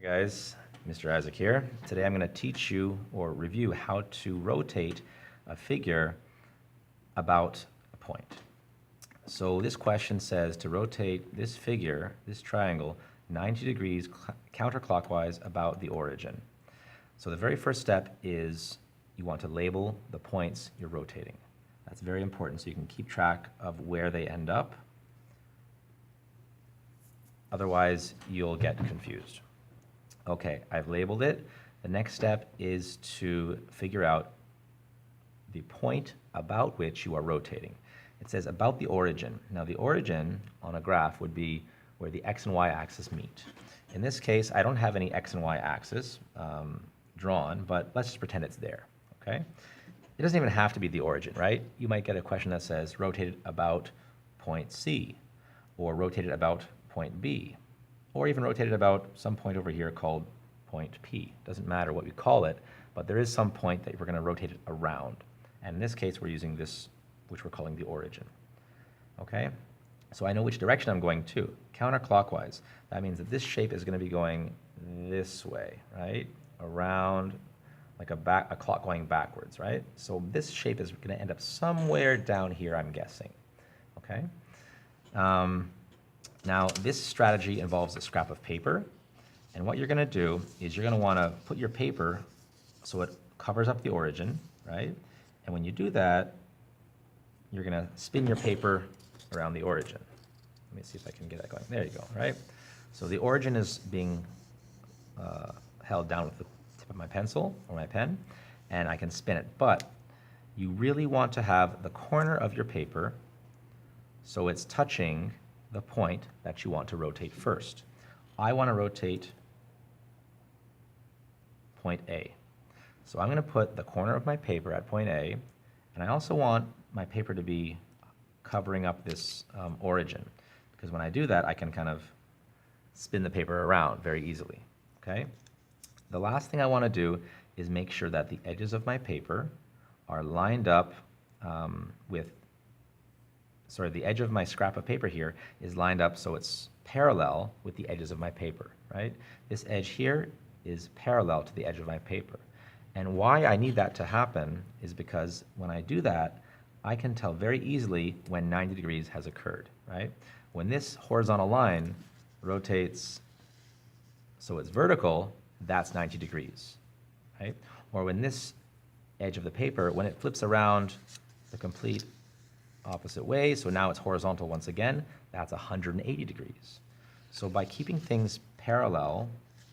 Hey guys, Mr. Isaac here. Today I'm going to teach you or review how to rotate a figure about a point. So this question says to rotate this figure, this triangle, 90 degrees counterclockwise about the origin. So the very first step is you want to label the points you're rotating. That's very important so you can keep track of where they end up. Otherwise, you'll get confused. Okay, I've labeled it. The next step is to figure out the point about which you are rotating. It says about the origin. Now the origin on a graph would be where the x and y axis meet. In this case, I don't have any x and y axis drawn, but let's just pretend it's there, okay? It doesn't even have to be the origin, right? You might get a question that says rotated about point C, or rotated about point B, or even rotated about some point over here called point P. Doesn't matter what we call it, but there is some point that we're going to rotate it around. And in this case, we're using this, which we're calling the origin. Okay? So I know which direction I'm going to. Counterclockwise. That means that this shape is going to be going this way, right? Around, like a clock going backwards, right? So this shape is going to end up somewhere down here, I'm guessing. Okay? Now, this strategy involves a scrap of paper, and what you're going to do is you're going to want to put your paper so it covers up the origin, right? And when you do that, you're going to spin your paper around the origin. Let me see if I can get that going. There you go, right? So the origin is being held down with the tip of my pencil or my pen, and I can spin it. But you really want to have the corner of your paper so it's touching the point that you want to rotate first. I want to rotate point A. So I'm going to put the corner of my paper at point A, and I also want my paper to be covering up this origin, because when I do that, I can kind of spin the paper around very easily. Okay? The last thing I want to do is make sure that the edges of my paper are lined up the edge of my scrap of paper here is lined up so it's parallel with the edges of my paper, right? This edge here is parallel to the edge of my paper. And why I need that to happen is because when I do that, I can tell very easily when 90 degrees has occurred, right? When this horizontal line rotates so it's vertical, that's 90 degrees, right? Or when this edge of the paper, when it flips around the complete opposite way, so now it's horizontal once again, that's 180 degrees. So by keeping things parallel,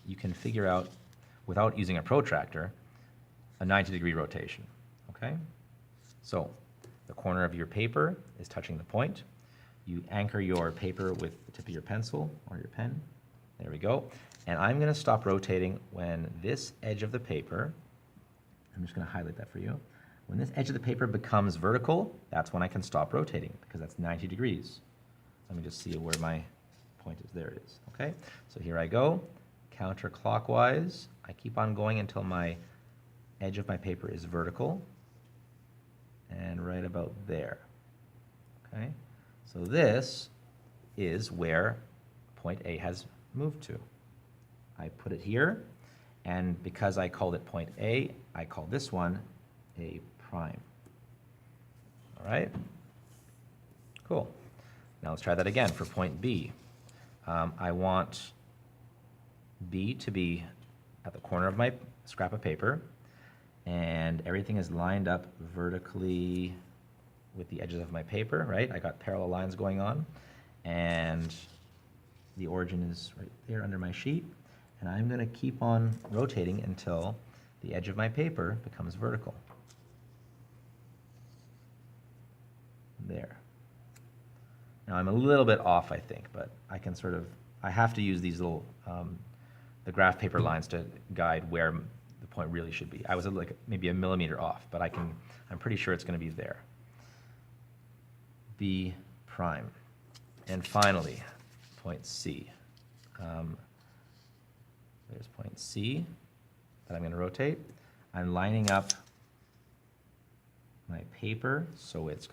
you can figure out, without using a protractor, a 90-degree rotation, okay? So the corner of your paper is touching the point. You anchor your paper with the tip of your pencil or your pen. There we go. And I'm going to stop rotating when this edge of the paper, I'm just going to highlight that for you. When this edge of the paper becomes vertical, that's when I can stop rotating, because that's 90 degrees. Let me just see where my point is. There it is. Okay, so here I go, counterclockwise. I keep on going until my edge of my paper is vertical, and right about there. Okay, so this is where point A has moved to. I put it here, and because I called it point A, I call this one A prime. All right? Cool. Now let's try that again for point B. I want B to be at the corner of my scrap of paper, and everything is lined up vertically with the edges of my paper, right? I got parallel lines going on, and the origin is right there under my sheet, and I'm going to keep on rotating until the edge of my paper becomes vertical. There. Now I'm a little bit off, I think, but I can sort of, I have to use these little, the graph paper lines to guide where the point really should be. I was like maybe a millimeter off, but I'm pretty sure it's going to be there. B prime. And finally, point C. There's point C that I'm going to rotate. I'm lining up my paper so it's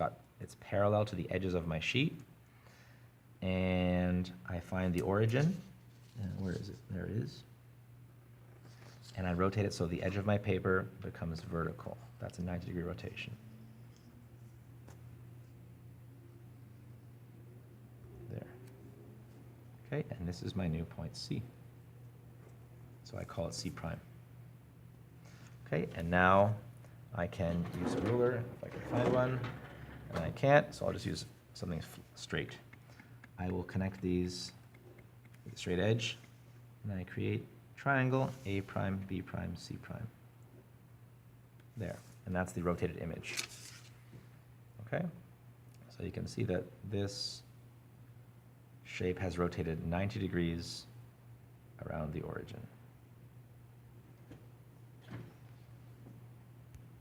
parallel to the edges of my sheet, and I find the origin. Where is it? There it is. and I rotate it so the edge of my paper becomes vertical. That's a 90-degree rotation. There. Okay, and this is my new point C. So I call it C prime. Okay, and now I can use a ruler if I can find one, and I can't, so I'll just use something straight. I will connect these with a straight edge, and I create triangle A prime, B prime, C prime. There, and that's the rotated image. Okay, so you can see that this shape has rotated 90 degrees around the origin.